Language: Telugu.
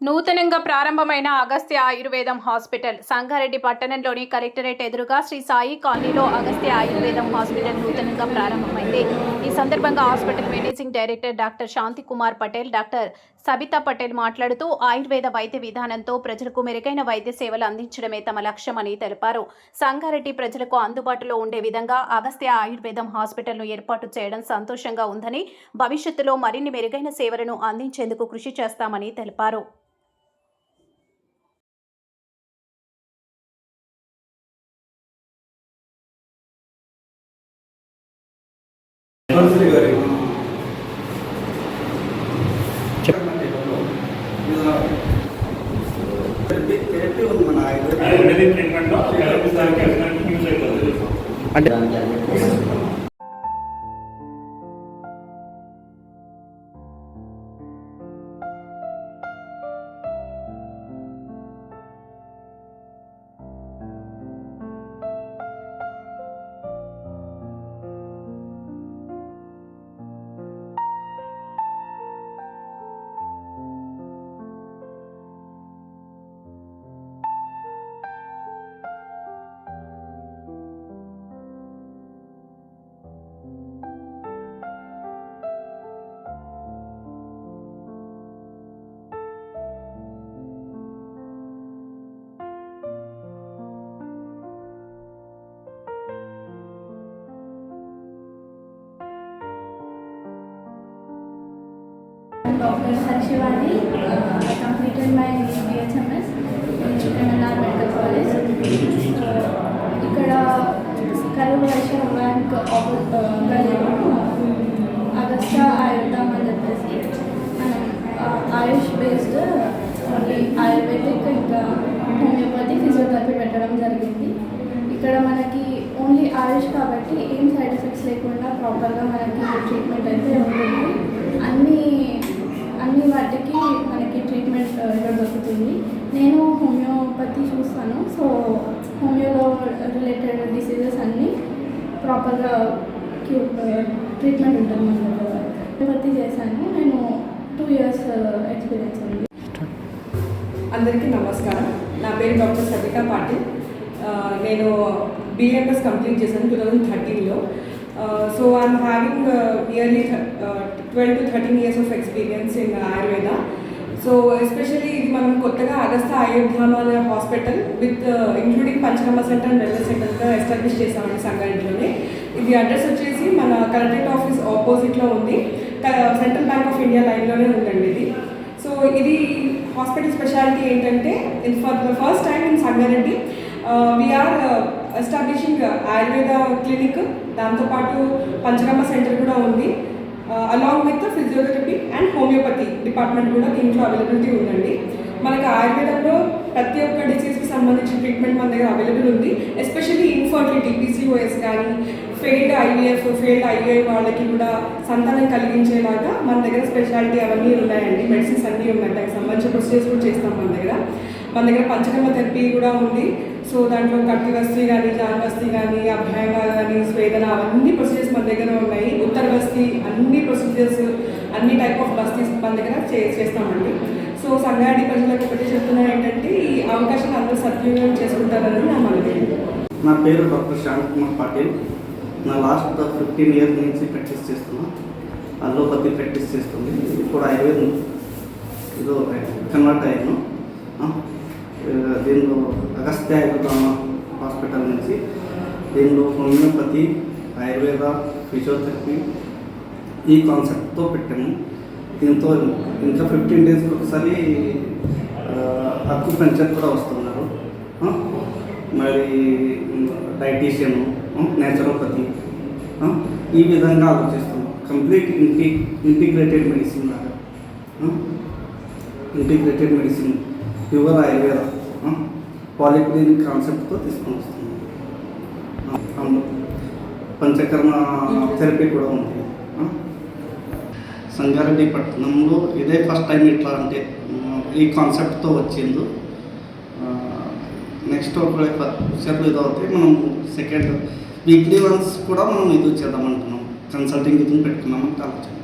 నూతనంగా ప్రారంభమైన అగస్త్య ఆయుర్వేదం హాస్పిటల్ సంగారెడ్డి పట్టణంలోని కలెక్టరేట్ ఎదురుగా శ్రీ సాయి కాలనీలో అగస్త్య ఆయుర్వేదం హాస్పిటల్ నూతనంగా ప్రారంభమైంది. ఈ సందర్భంగా హాస్పిటల్ మేనేజింగ్ డైరెక్టర్ డాక్టర్ శాంతి కుమార్ పటేల్, డాక్టర్ సబితా పటేల్ మాట్లాడుతూ ఆయుర్వేద వైద్య విధానంతో ప్రజలకు మెరుగైన వైద్య సేవలు అందించడమే తమ లక్ష్యమని తెలిపారు. సంగారెడ్డి ప్రజలకు అందుబాటులో ఉండే విధంగా అగస్త్య ఆయుర్వేదం హాస్పిటల్ను ఏర్పాటు చేయడం సంతోషంగా ఉందని, భవిష్యత్తులో మరిన్ని మెరుగైన సేవలను అందించేందుకు కృషి చేస్తామని తెలిపారు. అంటే Dr. Sarshivani, I completed my BHMS in Kannar Medical College. ఇక్కడ కరూర్ వైశ్య బ్యాంక్ అగస్త్య ఆయుర్వేదం అని చెప్పేసి ఆయుష్ బేస్డ్ ఓన్లీ ఆయుర్వేదిక్ ఇంకా హోమియోపతి ఫిజియోథెరపీ పెట్టడం జరిగింది. ఇక్కడ మనకి ఓన్లీ ఆయుష్ కాబట్టి ఏం సైడ్ ఎఫెక్ట్స్ లేకుండా ప్రాపర్గా మనకి ట్రీట్మెంట్ అయితే ఉంటుంది. అన్ని వాటికి మనకి ట్రీట్మెంట్ ఇక్కడ దొరుకుతుంది. నేను హోమియోపతి చూస్తాను, సో హోమియోలో రిలేటెడ్ డిసీజెస్ అన్నీ ప్రాపర్గా ట్రీట్మెంట్ ఉంటుంది మన దగ్గర. హోమియోపతి చేశాను, నేను 2 years ఎక్స్పీరియన్స్ ఉంది. అందరికీ నమస్కారం. నా పేరు డాక్టర్ సబితా పాటిల్. నేను BMS కంప్లీట్ చేశాను 2013లో. So I'm having nearly 12 to 13 years of experience in Ayurveda. So especially ఇది మనం కొత్తగా Agastya Ayurdhama hospital with including panchakarma centre and wellness సెంటర్గా ఎస్టాబ్లిష్ చేసామండి సంగారెడ్డిలోనే. ఇది అడ్రస్ వచ్చేసి మన కలెక్టరేట్ ఆఫీస్ ఆపోజిట్లో ఉంది. సెంట్రల్ బ్యాంక్ ఆఫ్ ఇండియా లైన్లోనే ఉందండి ఇది. సో ఇది హాస్పిటల్ స్పెషాలిటీ ఏంటంటే for the first time in Sangareddy we are establishing Ayurveda clinic, దాంతోపాటు పంచకర్మ సెంటర్ కూడా ఉంది. Along with physiotherapy and homeopathy department కూడా దీంట్లో అవైలబిలిటీ ఉందండి. మనకు ఆయుర్వేదంలో ప్రతి ఒక్క డిసీజ్కి సంబంధించిన ట్రీట్మెంట్ మన దగ్గర అవైలబుల్ ఉంది. ఎస్పెషల్లీ ఇన్ఫర్టిలిటీ, PCOS కానీ ఫెయిల్డ్ IVF, ఫెయిల్డ్ IUI వాళ్ళకి కూడా సంతానం కలిగించేలాగా మన దగ్గర స్పెషాలిటీ అవన్నీ ఉన్నాయండి. మెడిసిన్స్ అన్నీ ఉన్నాయి, దానికి సంబంధించిన ప్రొసీజర్స్ కూడా చేస్తాం మన దగ్గర. పంచకర్మ థెరపీ కూడా ఉంది. సో దాంట్లో కట్టివస్తి కానీ, జాన్వస్తి కానీ, అభ్యంగా కానీ, స్వేదన అవన్నీ ప్రొసీజర్స్ మన దగ్గర ఉన్నాయి. ఉత్తరవస్తి అన్ని ప్రొసీజర్స్, అన్ని టైప్ ఆఫ్ బస్తీస్ మన దగ్గర చేస్తామండి. సో సంగారెడ్డి ప్రజలకు ఒకటి చెప్తున్నా ఏంటంటే ఈ అవకాశాన్ని అందరూ సద్వినియోగం చేసుకుంటారని నా మనవి. నా పేరు డాక్టర్ శాంతి కుమార్ పాటిల్. నా లాస్ట్ 15 years నుంచి ప్రాక్టీస్ చేస్తున్నా. అల్లోపతి ప్రాక్టీస్ చేస్తుంది. ఇప్పుడు ఆయుర్వేదం ఏదో కన్వర్ట్ అయ్యాను. దీనిలో అగస్త్య ఆయుర్వేదం హాస్పిటల్ నుంచి దీనిలో హోమియోపతి, ఆయుర్వేద, ఫిజియోథెరపీ ఈ కాన్సెప్ట్తో పెట్టాము. దీంతో ఇంకా 15 days ఒకసారి అక్యుపంక్చర్ కూడా వస్తున్నారు. మరి డైటీషియన్, నేచురోపతి ఈ విధంగా ఆలోచిస్తున్నాం. కంప్లీట్ ఇంటిగ్రేటెడ్ మెడిసిన్ లాగా, integrated medicine pure Ayurveda polyclinic కాన్సెప్ట్తో తీసుకొని వస్తున్నాం. పంచకర్మ థెరపీ కూడా ఉంది. సంగారెడ్డి పట్టణంలో ఇదే ఫస్ట్ టైం ఇట్లా అంటే ఈ కాన్సెప్ట్తో వచ్చింది. నెక్స్ట్ ఫ్యూచర్లో ఇది అవుతాయి. మనం సెకండ్ వీక్లీ వన్స్ కూడా మనం ఇది చేద్దామంటున్నాం. కన్సల్టింగ్ ఇది పెట్టుకున్నామని ఆలోచన.